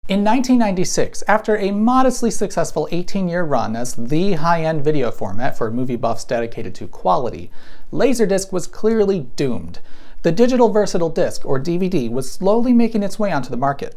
In 1996, after a modestly successful 18-year run as the high-end video format for movie buffs dedicated to quality, Laserdisc was clearly doomed. The Digital Versatile Disc, or DVD, was slowly making its way onto the market.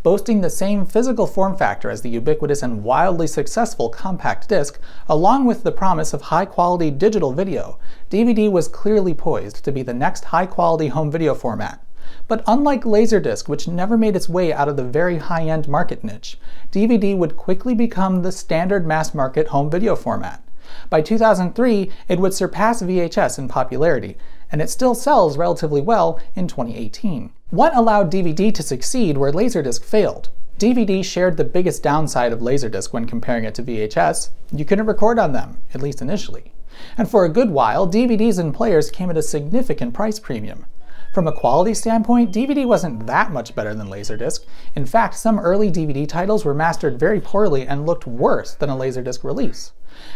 Boasting the same physical form factor as the ubiquitous and wildly successful compact disc, along with the promise of high-quality digital video, DVD was clearly poised to be the next high-quality home video format. But unlike Laserdisc, which never made its way out of the very high-end market niche, DVD would quickly become the standard mass-market home video format. By 2003, it would surpass VHS in popularity, and it still sells relatively well in 2018. What allowed DVD to succeed where Laserdisc failed? DVD shared the biggest downside of Laserdisc when comparing it to VHS. You couldn't record on them, at least initially. And for a good while, DVDs and players came at a significant price premium. From a quality standpoint, DVD wasn't that much better than Laserdisc. In fact, some early DVD titles were mastered very poorly and looked worse than a Laserdisc release.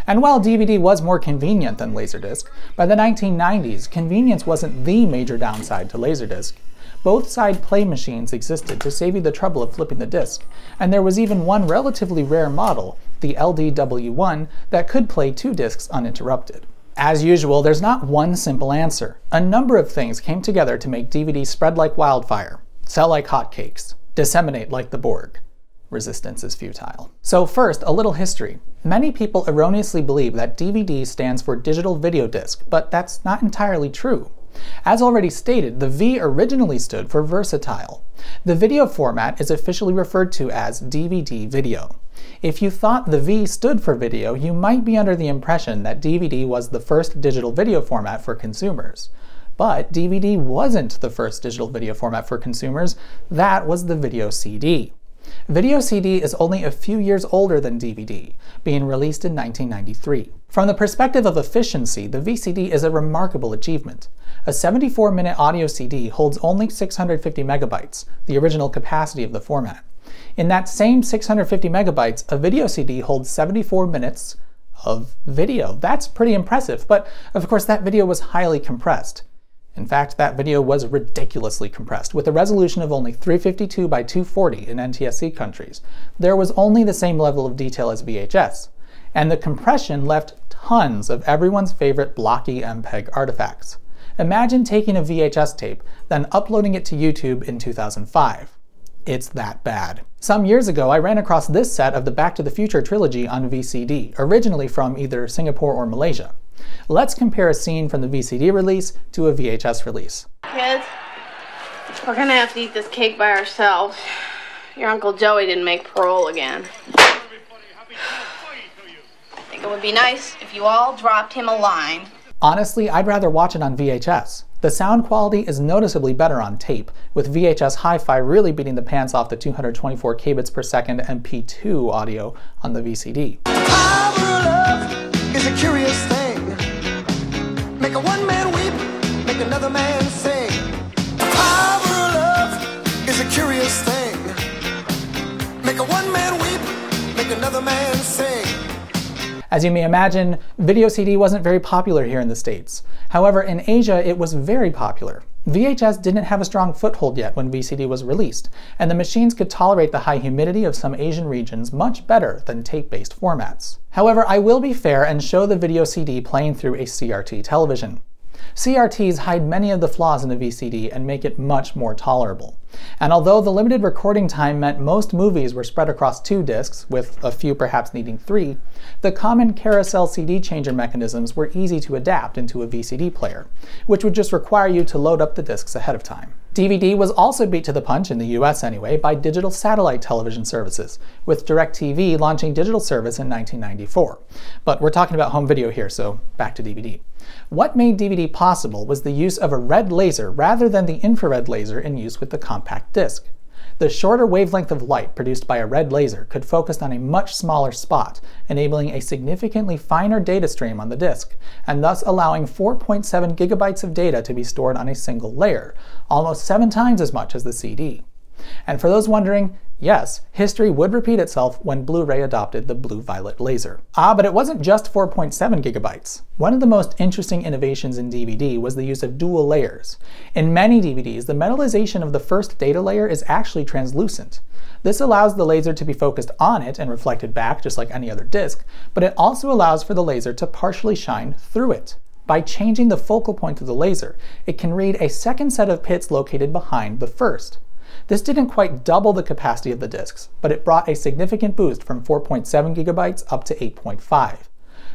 And while DVD was more convenient than Laserdisc, by the 1990s, convenience wasn't the major downside to Laserdisc. Both side play machines existed to save you the trouble of flipping the disc, and there was even one relatively rare model, the LDW1, that could play two discs uninterrupted. As usual, there's not one simple answer. A number of things came together to make DVD spread like wildfire, sell like hotcakes, disseminate like the Borg. Resistance is futile. So first, a little history. Many people erroneously believe that DVD stands for Digital Video Disc, but that's not entirely true. As already stated, the V originally stood for versatile. The video format is officially referred to as DVD video. If you thought the V stood for video, you might be under the impression that DVD was the first digital video format for consumers. But DVD wasn't the first digital video format for consumers, that was the video CD. Video CD is only a few years older than DVD, being released in 1993. From the perspective of efficiency, the VCD is a remarkable achievement. A 74-minute audio CD holds only 650 megabytes, the original capacity of the format. In that same 650 megabytes, a video CD holds 74 minutes of video. That's pretty impressive, but of course that video was highly compressed. In fact, that video was ridiculously compressed, with a resolution of only 352 by 240 in NTSC countries. There was only the same level of detail as VHS, and the compression left tons of everyone's favorite blocky MPEG artifacts. Imagine taking a VHS tape, then uploading it to YouTube in 2005. It's that bad. Some years ago, I ran across this set of the Back to the Future trilogy on VCD, originally from either Singapore or Malaysia. Let's compare a scene from the VCD release to a VHS release. Kids, we're gonna have to eat this cake by ourselves. Your Uncle Joey didn't make parole again. I think it would be nice if you all dropped him a line. Honestly, I'd rather watch it on VHS. The sound quality is noticeably better on tape, with VHS Hi-Fi really beating the pants off the 224 kbps MP2 audio on the VCD. Love is a curious thing. Make a one man weep, make another man sing. Our love is a curious thing. Make a one man weep, make another man sing. As you may imagine, video CD wasn't very popular here in the States. However, in Asia it was very popular. VHS didn't have a strong foothold yet when VCD was released, and the machines could tolerate the high humidity of some Asian regions much better than tape-based formats. However, I will be fair and show the video CD playing through a CRT television. CRTs hide many of the flaws in the VCD and make it much more tolerable. And although the limited recording time meant most movies were spread across 2 discs, with a few perhaps needing 3, the common carousel CD changer mechanisms were easy to adapt into a VCD player, which would just require you to load up the discs ahead of time. DVD was also beat to the punch, in the US anyway, by digital satellite television services, with DirecTV launching digital service in 1994. But we're talking about home video here, so back to DVD. What made DVD possible was the use of a red laser rather than the infrared laser in use with the compact disc. The shorter wavelength of light produced by a red laser could focus on a much smaller spot, enabling a significantly finer data stream on the disc, and thus allowing 4.7 gigabytes of data to be stored on a single layer, almost 7 times as much as the CD. And for those wondering, Yes, history would repeat itself when Blu-ray adopted the blue-violet laser. But it wasn't just 4.7 gigabytes. One of the most interesting innovations in DVD was the use of dual layers. In many DVDs, the metallization of the first data layer is actually translucent. This allows the laser to be focused on it and reflected back just like any other disc, but it also allows for the laser to partially shine through it. By changing the focal point of the laser, it can read a second set of pits located behind the first. This didn't quite double the capacity of the discs, but it brought a significant boost from 4.7 gigabytes up to 8.5.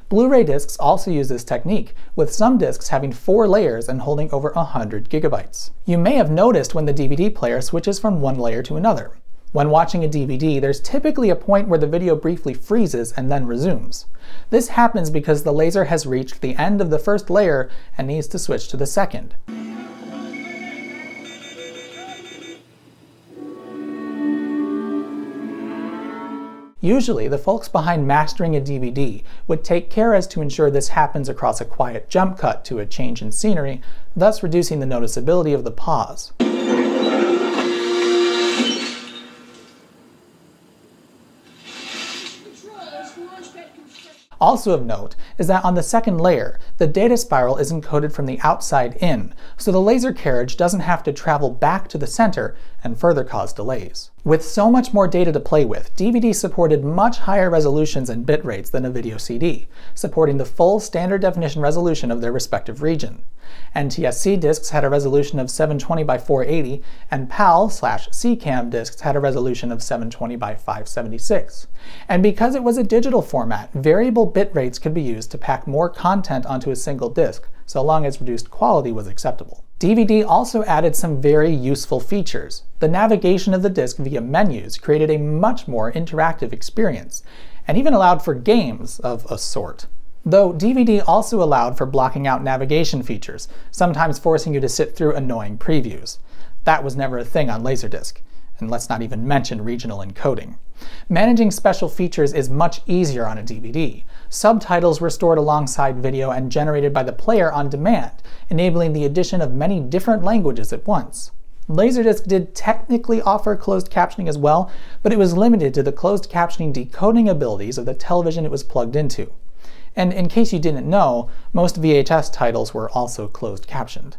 Blu-ray discs also use this technique, with some discs having 4 layers and holding over 100 gigabytes. You may have noticed when the DVD player switches from one layer to another. When watching a DVD, there's typically a point where the video briefly freezes and then resumes. This happens because the laser has reached the end of the first layer and needs to switch to the second. Usually, the folks behind mastering a DVD would take care as to ensure this happens across a quiet jump cut to a change in scenery, thus reducing the noticeability of the pause. Also of note is that on the second layer, the data spiral is encoded from the outside in, so the laser carriage doesn't have to travel back to the center and further cause delays. With so much more data to play with, DVD supported much higher resolutions and bit rates than a video CD, supporting the full standard definition resolution of their respective region. NTSC discs had a resolution of 720 by 480, and PAL/CCAM discs had a resolution of 720 by 576. And because it was a digital format, variable bit rates could be used to pack more content onto a single disc, so long as reduced quality was acceptable. DVD also added some very useful features. The navigation of the disc via menus created a much more interactive experience, and even allowed for games of a sort. Though DVD also allowed for blocking out navigation features, sometimes forcing you to sit through annoying previews. That was never a thing on Laserdisc. And let's not even mention regional encoding. Managing special features is much easier on a DVD. Subtitles were stored alongside video and generated by the player on demand, enabling the addition of many different languages at once. Laserdisc did technically offer closed captioning as well, but it was limited to the closed captioning decoding abilities of the television it was plugged into. And in case you didn't know, most VHS titles were also closed captioned.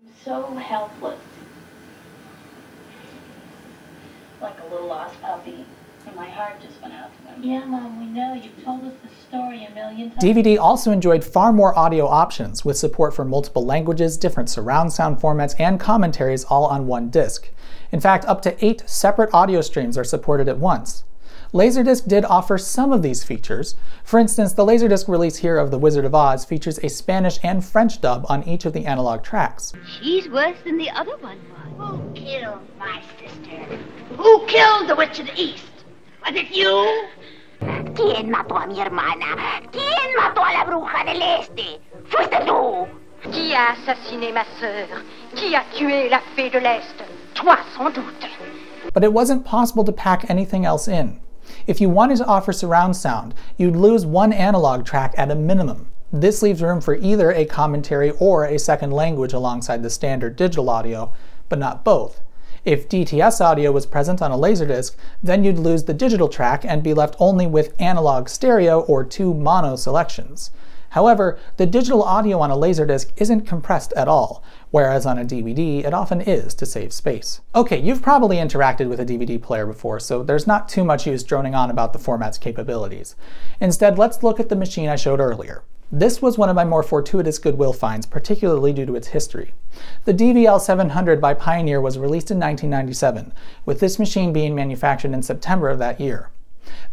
I'm so helpless. Like a little lost puppy. And my heart just went out to them. Yeah, Mom, we know. You've told us the story a million times. DVD also enjoyed far more audio options, with support for multiple languages, different surround sound formats, and commentaries all on one disc. In fact, up to 8 separate audio streams are supported at once. Laserdisc did offer some of these features. For instance, the Laserdisc release here of The Wizard of Oz features a Spanish and French dub on each of the analog tracks. She's worse than the other one was. Who killed my sister? Who killed the Witch of the East? Was it you? ¿Quién mató a mi hermana? ¿Quién mató a la bruja del Este? Fuiste tú. Qui a assassiné ma sœur? Qui a tué la fée de l'Est? Toi, sans doute. But it wasn't possible to pack anything else in. If you wanted to offer surround sound, you'd lose one analog track at a minimum. This leaves room for either a commentary or a second language alongside the standard digital audio, but not both. If DTS audio was present on a Laserdisc, then you'd lose the digital track and be left only with analog stereo or 2 mono selections. However, the digital audio on a Laserdisc isn't compressed at all, whereas on a DVD it often is to save space. Okay, you've probably interacted with a DVD player before, so there's not too much use droning on about the format's capabilities. Instead, let's look at the machine I showed earlier. This was one of my more fortuitous Goodwill finds, particularly due to its history. The DVL-700 by Pioneer was released in 1997, with this machine being manufactured in September of that year.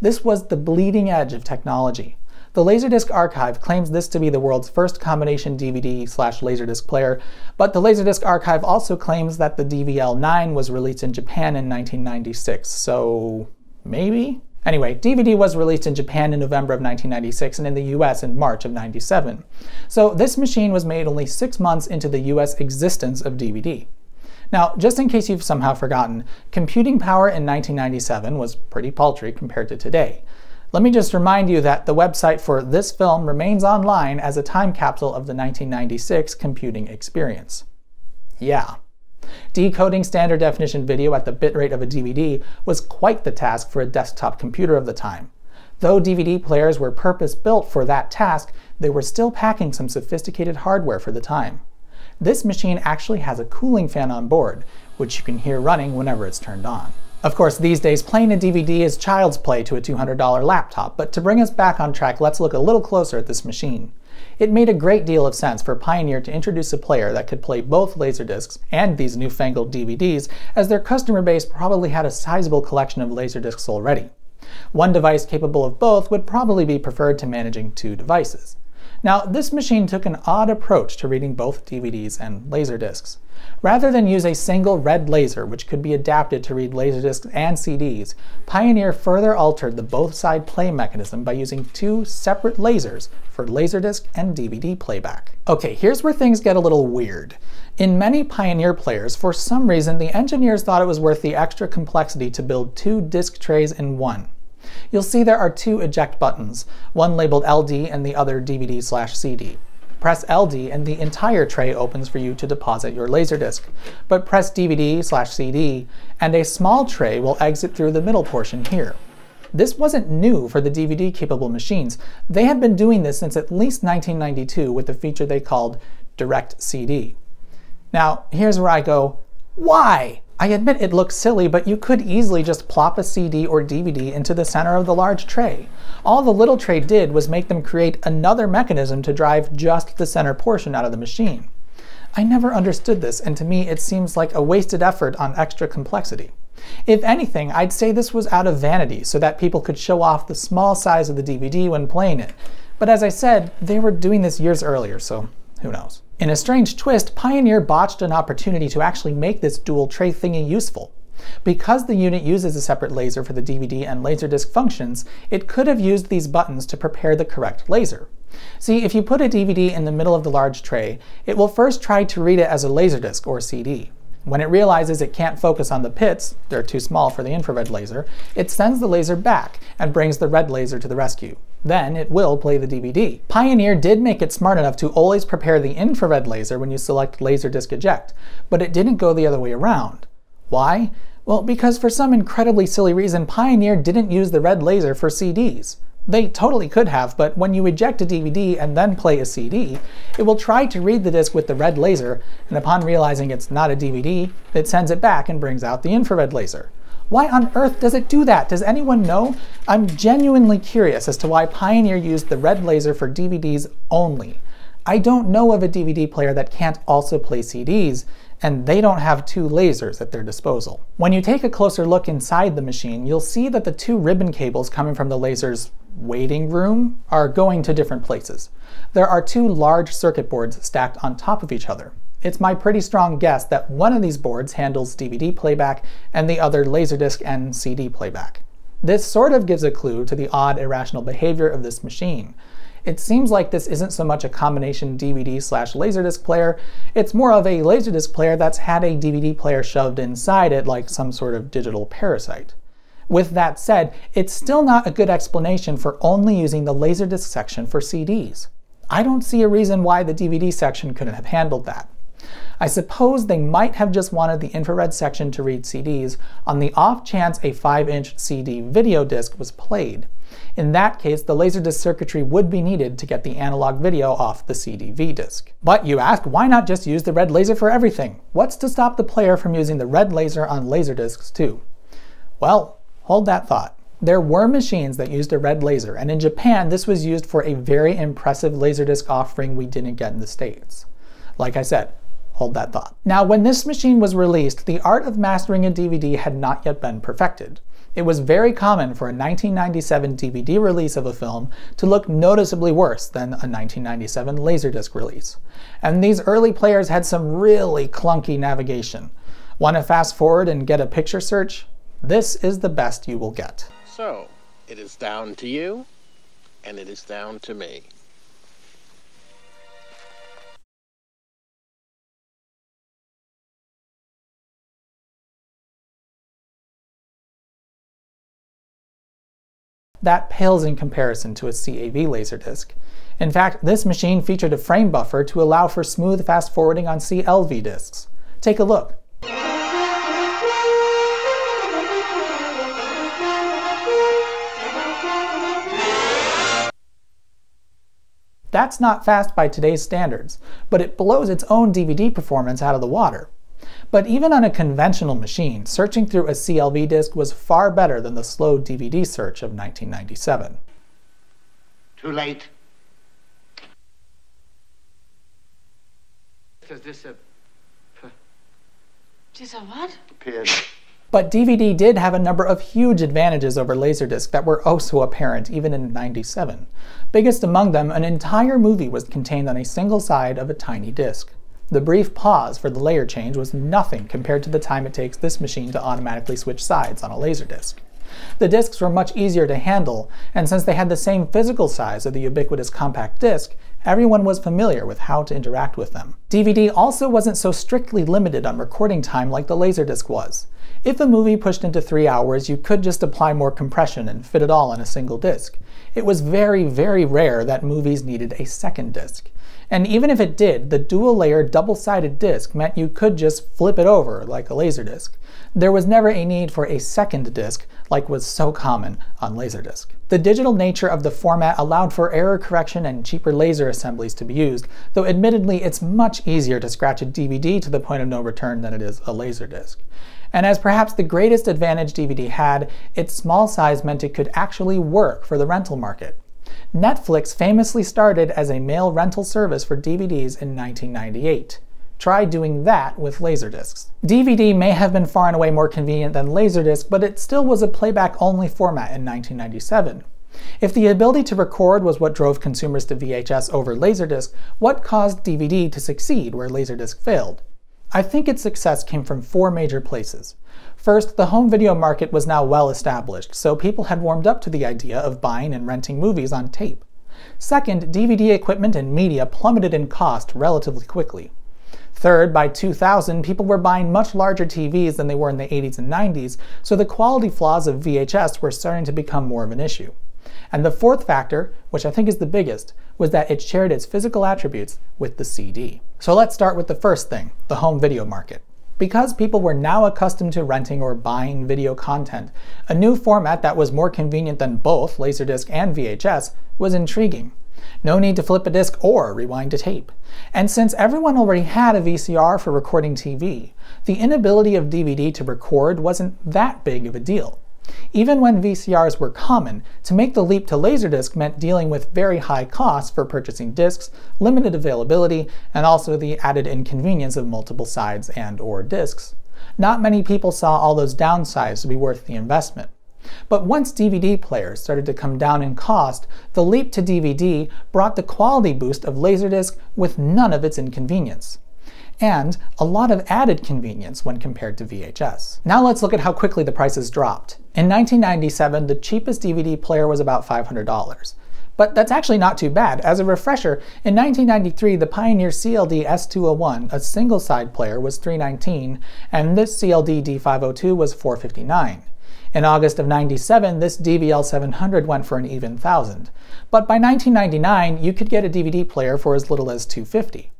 This was the bleeding edge of technology. The Laserdisc Archive claims this to be the world's first combination DVD/Laserdisc player, but the Laserdisc Archive also claims that the DVL-9 was released in Japan in 1996, so maybe? Anyway, DVD was released in Japan in November of 1996 and in the US in March of 97. So this machine was made only 6 months into the US existence of DVD. Now, just in case you've somehow forgotten, computing power in 1997 was pretty paltry compared to today. Let me just remind you that the website for this film remains online as a time capsule of the 1996 computing experience. Yeah. Decoding standard definition video at the bitrate of a DVD was quite the task for a desktop computer of the time. Though DVD players were purpose-built for that task, they were still packing some sophisticated hardware for the time. This machine actually has a cooling fan on board, which you can hear running whenever it's turned on. Of course, these days playing a DVD is child's play to a $200 laptop, but to bring us back on track, let's look a little closer at this machine. It made a great deal of sense for Pioneer to introduce a player that could play both Laserdiscs and these newfangled DVDs, as their customer base probably had a sizable collection of Laserdiscs already. One device capable of both would probably be preferred to managing two devices. Now, this machine took an odd approach to reading both DVDs and Laserdiscs. Rather than use a single red laser which could be adapted to read Laserdiscs and CDs, Pioneer further altered the both-side play mechanism by using two separate lasers for Laserdisc and DVD playback. Okay, here's where things get a little weird. In many Pioneer players, for some reason, the engineers thought it was worth the extra complexity to build two disc trays in one. You'll see there are two eject buttons, one labeled LD and the other DVD/CD. Press LD and the entire tray opens for you to deposit your Laserdisc, but press DVD/CD and a small tray will exit through the middle portion here. This wasn't new for the DVD-capable machines. They had been doing this since at least 1992 with a feature they called Direct CD. Now, here's where I go, why? I admit it looks silly, but you could easily just plop a CD or DVD into the center of the large tray. All the little tray did was make them create another mechanism to drive just the center portion out of the machine. I never understood this, and to me it seems like a wasted effort on extra complexity. If anything, I'd say this was out of vanity, so that people could show off the small size of the DVD when playing it. But as I said, they were doing this years earlier, so who knows. In a strange twist, Pioneer botched an opportunity to actually make this dual tray thingy useful. Because the unit uses a separate laser for the DVD and Laserdisc functions, it could have used these buttons to prepare the correct laser. See, if you put a DVD in the middle of the large tray, it will first try to read it as a Laserdisc or CD. When it realizes it can't focus on the pits, they're too small for the infrared laser, it sends the laser back and brings the red laser to the rescue. Then it will play the DVD. Pioneer did make it smart enough to always prepare the infrared laser when you select Laserdisc Eject, but it didn't go the other way around. Why? Well, because for some incredibly silly reason, Pioneer didn't use the red laser for CDs. They totally could have, but when you eject a DVD and then play a CD, it will try to read the disc with the red laser, and upon realizing it's not a DVD, it sends it back and brings out the infrared laser. Why on earth does it do that? Does anyone know? I'm genuinely curious as to why Pioneer used the red laser for DVDs only. I don't know of a DVD player that can't also play CDs, and they don't have two lasers at their disposal. When you take a closer look inside the machine, you'll see that the two ribbon cables coming from the laser's waiting room are going to different places. There are two large circuit boards stacked on top of each other. It's my pretty strong guess that one of these boards handles DVD playback and the other Laserdisc and CD playback. This sort of gives a clue to the odd irrational behavior of this machine. It seems like this isn't so much a combination DVD/Laserdisc player, it's more of a Laserdisc player that's had a DVD player shoved inside it like some sort of digital parasite. With that said, it's still not a good explanation for only using the Laserdisc section for CDs. I don't see a reason why the DVD section couldn't have handled that. I suppose they might have just wanted the infrared section to read CDs on the off chance a 5-inch CD video disc was played. In that case, the Laserdisc circuitry would be needed to get the analog video off the CD-V disc. But you ask, why not just use the red laser for everything? What's to stop the player from using the red laser on Laserdiscs too? Well, hold that thought. There were machines that used a red laser, and in Japan this was used for a very impressive Laserdisc offering we didn't get in the States. Like I said, hold that thought. Now, when this machine was released, the art of mastering a DVD had not yet been perfected. It was very common for a 1997 DVD release of a film to look noticeably worse than a 1997 Laserdisc release. And these early players had some really clunky navigation. Want to fast forward and get a picture search? This is the best you will get. So, it is down to you, and it is down to me. That pales in comparison to a CAV Laserdisc. In fact, this machine featured a frame buffer to allow for smooth fast-forwarding on CLV discs. Take a look. That's not fast by today's standards, but it blows its own DVD performance out of the water. But even on a conventional machine, searching through a CLV disc was far better than the slow DVD search of 1997. Too late. Is this a... Is a what? Appeared. But DVD did have a number of huge advantages over Laserdisc that were oh so apparent even in '97. Biggest among them, an entire movie was contained on a single side of a tiny disc. The brief pause for the layer change was nothing compared to the time it takes this machine to automatically switch sides on a Laserdisc. The discs were much easier to handle, and since they had the same physical size of the ubiquitous compact disc, everyone was familiar with how to interact with them. DVD also wasn't so strictly limited on recording time like the Laserdisc was. If a movie pushed into 3 hours, you could just apply more compression and fit it all on a single disc. It was very, very rare that movies needed a second disc. And even if it did, the dual-layer, double-sided disc meant you could just flip it over like a Laserdisc. There was never a need for a second disc like was so common on Laserdisc. The digital nature of the format allowed for error correction and cheaper laser assemblies to be used, though admittedly it's much easier to scratch a DVD to the point of no return than it is a Laserdisc. And as perhaps the greatest advantage DVD had, its small size meant it could actually work for the rental market. Netflix famously started as a mail rental service for DVDs in 1998. Try doing that with Laserdiscs. DVD may have been far and away more convenient than Laserdisc, but it still was a playback-only format in 1997. If the ability to record was what drove consumers to VHS over Laserdisc, what caused DVD to succeed where Laserdisc failed? I think its success came from 4 major places. First, the home video market was now well established, so people had warmed up to the idea of buying and renting movies on tape. Second, DVD equipment and media plummeted in cost relatively quickly. Third, by 2000, people were buying much larger TVs than they were in the 80s and 90s, so the quality flaws of VHS were starting to become more of an issue. And the fourth factor, which I think is the biggest, was that it shared its physical attributes with the CD. So let's start with the first thing, the home video market. Because people were now accustomed to renting or buying video content, a new format that was more convenient than both Laserdisc and VHS was intriguing. No need to flip a disc or rewind a tape. And since everyone already had a VCR for recording TV, the inability of DVD to record wasn't that big of a deal. Even when VCRs were common, to make the leap to Laserdisc meant dealing with very high costs for purchasing discs, limited availability, and also the added inconvenience of multiple sides and/or discs. Not many people saw all those downsides to be worth the investment. But once DVD players started to come down in cost, the leap to DVD brought the quality boost of Laserdisc with none of its inconvenience. And a lot of added convenience when compared to VHS. Now let's look at how quickly the prices dropped. In 1997, the cheapest DVD player was about $500. But that's actually not too bad. As a refresher, in 1993 the Pioneer CLD S201, a single-side player, was $319, and this CLD D502 was $459. In August of '97, this DVL 700 went for an even $1,000. But by 1999, you could get a DVD player for as little as $250.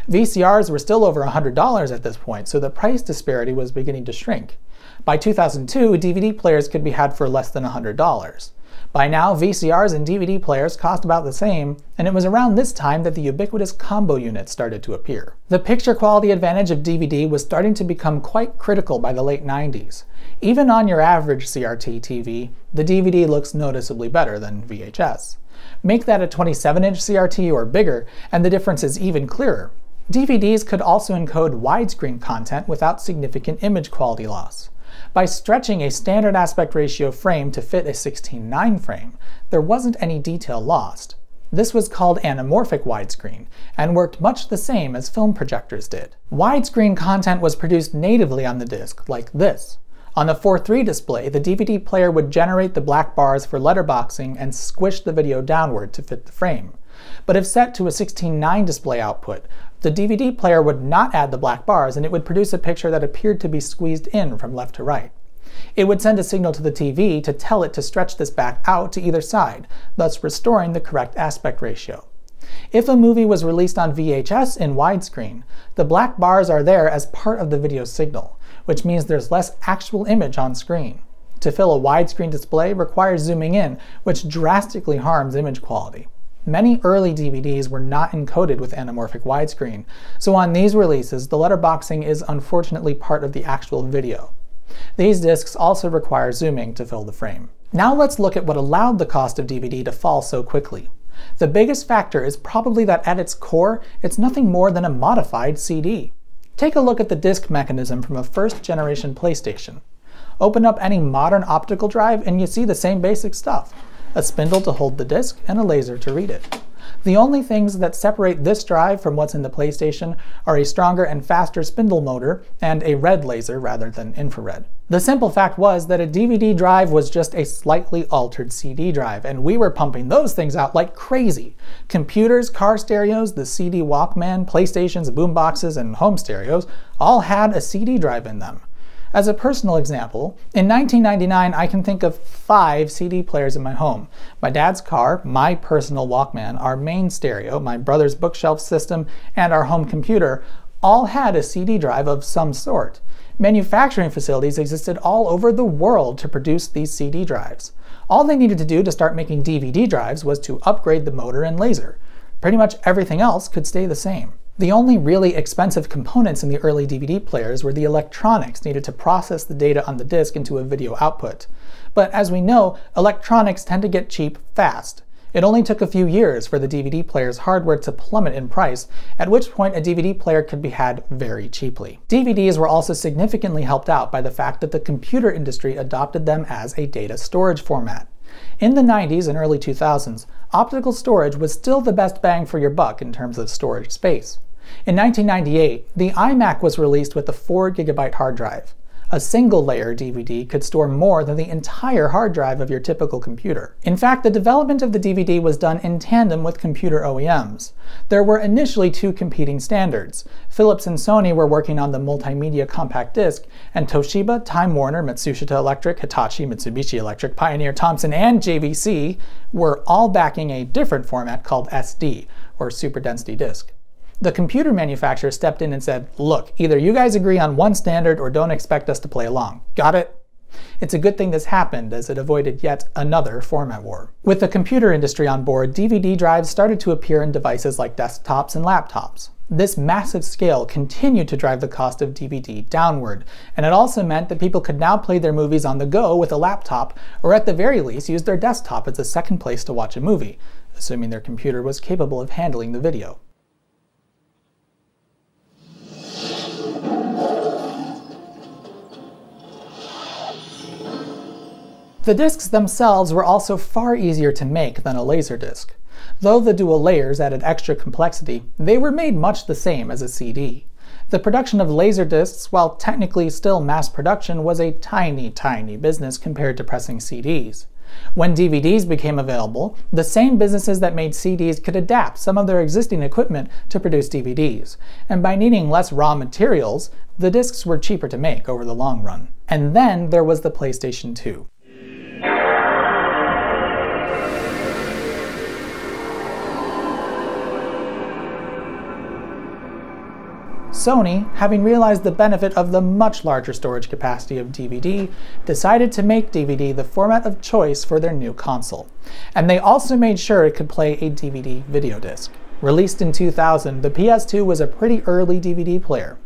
VCRs were still over $100 at this point, so the price disparity was beginning to shrink. By 2002, DVD players could be had for less than $100. By now, VCRs and DVD players cost about the same, and it was around this time that the ubiquitous combo unit started to appear. The picture quality advantage of DVD was starting to become quite critical by the late 90s. Even on your average CRT TV, the DVD looks noticeably better than VHS. Make that a 27-inch CRT or bigger, and the difference is even clearer. DVDs could also encode widescreen content without significant image quality loss. By stretching a standard aspect ratio frame to fit a 16:9 frame, there wasn't any detail lost. This was called anamorphic widescreen, and worked much the same as film projectors did. Widescreen content was produced natively on the disc, like this. On the 4:3 display, the DVD player would generate the black bars for letterboxing and squish the video downward to fit the frame. But if set to a 16:9 display output, the DVD player would not add the black bars and it would produce a picture that appeared to be squeezed in from left to right. It would send a signal to the TV to tell it to stretch this back out to either side, thus restoring the correct aspect ratio. If a movie was released on VHS in widescreen, the black bars are there as part of the video signal, which means there's less actual image on screen. To fill a widescreen display requires zooming in, which drastically harms image quality. Many early DVDs were not encoded with anamorphic widescreen, so on these releases the letterboxing is unfortunately part of the actual video. These discs also require zooming to fill the frame. Now let's look at what allowed the cost of DVD to fall so quickly. The biggest factor is probably that at its core, it's nothing more than a modified CD. Take a look at the disc mechanism from a first-generation PlayStation. Open up any modern optical drive and you see the same basic stuff: a spindle to hold the disc and a laser to read it. The only things that separate this drive from what's in the PlayStation are a stronger and faster spindle motor and a red laser rather than infrared. The simple fact was that a DVD drive was just a slightly altered CD drive, and we were pumping those things out like crazy. Computers, car stereos, the CD Walkman, PlayStations, boomboxes, and home stereos all had a CD drive in them. As a personal example, in 1999 I can think of 5 CD players in my home. My dad's car, my personal Walkman, our main stereo, my brother's bookshelf system, and our home computer all had a CD drive of some sort. Manufacturing facilities existed all over the world to produce these CD drives. All they needed to do to start making DVD drives was to upgrade the motor and laser. Pretty much everything else could stay the same. The only really expensive components in the early DVD players were the electronics needed to process the data on the disc into a video output. But as we know, electronics tend to get cheap fast. It only took a few years for the DVD player's hardware to plummet in price, at which point a DVD player could be had very cheaply. DVDs were also significantly helped out by the fact that the computer industry adopted them as a data storage format. In the 90s and early 2000s, optical storage was still the best bang for your buck in terms of storage space. In 1998, the iMac was released with a 4 GB hard drive. A single-layer DVD could store more than the entire hard drive of your typical computer. In fact, the development of the DVD was done in tandem with computer OEMs. There were initially 2 competing standards. Philips and Sony were working on the multimedia compact disc, and Toshiba, Time Warner, Matsushita Electric, Hitachi, Mitsubishi Electric, Pioneer, Thomson, and JVC were all backing a different format called SD, or Super Density Disc. The computer manufacturer stepped in and said, "Look, either you guys agree on one standard or don't expect us to play along. Got it?" It's a good thing this happened, as it avoided yet another format war. With the computer industry on board, DVD drives started to appear in devices like desktops and laptops. This massive scale continued to drive the cost of DVD downward, and it also meant that people could now play their movies on the go with a laptop, or at the very least use their desktop as a second place to watch a movie, assuming their computer was capable of handling the video. The discs themselves were also far easier to make than a Laserdisc. Though the dual layers added extra complexity, they were made much the same as a CD. The production of Laserdiscs, while technically still mass production, was a tiny business compared to pressing CDs. When DVDs became available, the same businesses that made CDs could adapt some of their existing equipment to produce DVDs, and by needing less raw materials, the discs were cheaper to make over the long run. And then there was the PlayStation 2. Sony, having realized the benefit of the much larger storage capacity of DVD, decided to make DVD the format of choice for their new console. And they also made sure it could play a DVD video disc. Released in 2000, the PS2 was a pretty early DVD player.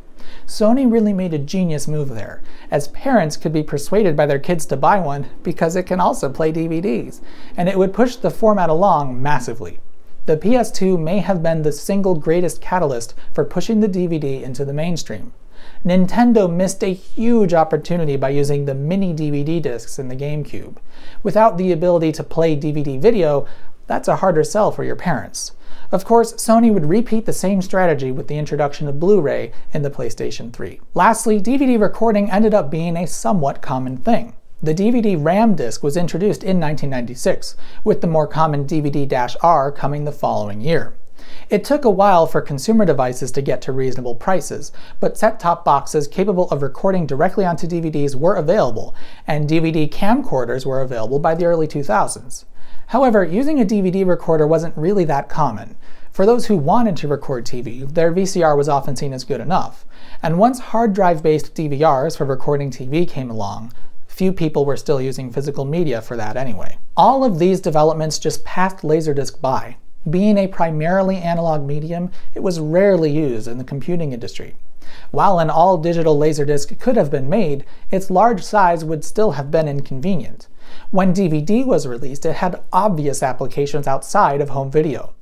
Sony really made a genius move there, as parents could be persuaded by their kids to buy one because it can also play DVDs, and it would push the format along massively. The PS2 may have been the single greatest catalyst for pushing the DVD into the mainstream. Nintendo missed a huge opportunity by using the mini DVD discs in the GameCube. Without the ability to play DVD video, that's a harder sell for your parents. Of course, Sony would repeat the same strategy with the introduction of Blu-ray in the PlayStation 3. Lastly, DVD recording ended up being a somewhat common thing. The DVD RAM disc was introduced in 1996, with the more common DVD-R coming the following year. It took a while for consumer devices to get to reasonable prices, but set-top boxes capable of recording directly onto DVDs were available, and DVD camcorders were available by the early 2000s. However, using a DVD recorder wasn't really that common. For those who wanted to record TV, their VCR was often seen as good enough, and once hard drive-based DVRs for recording TV came along, few people were still using physical media for that anyway. All of these developments just passed Laserdisc by. Being a primarily analog medium, it was rarely used in the computing industry. While an all-digital Laserdisc could have been made, its large size would still have been inconvenient. When DVD was released, it had obvious applications outside of home video.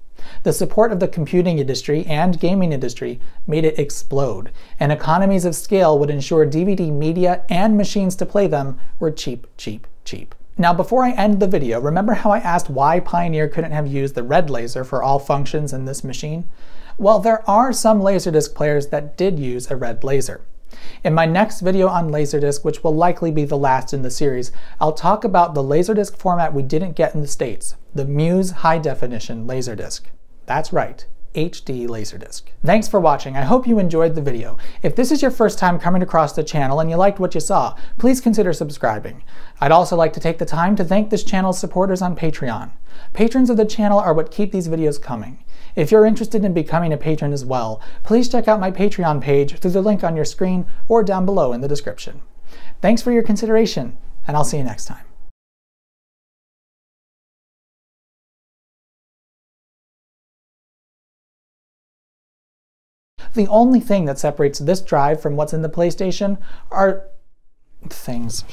The support of the computing industry and gaming industry made it explode, and economies of scale would ensure DVD media and machines to play them were cheap, cheap, cheap. Now before I end the video, remember how I asked why Pioneer couldn't have used the red laser for all functions in this machine? Well, there are some Laserdisc players that did use a red laser. In my next video on Laserdisc, which will likely be the last in the series, I'll talk about the Laserdisc format we didn't get in the States, the Muse High Definition Laserdisc. That's right, HD Laserdisc. Thanks for watching, I hope you enjoyed the video. If this is your first time coming across the channel and you liked what you saw, please consider subscribing. I'd also like to take the time to thank this channel's supporters on Patreon. Patrons of the channel are what keep these videos coming. If you're interested in becoming a patron as well, please check out my Patreon page through the link on your screen or down below in the description. Thanks for your consideration, and I'll see you next time. The only thing that separates this drive from what's in the PlayStation are things.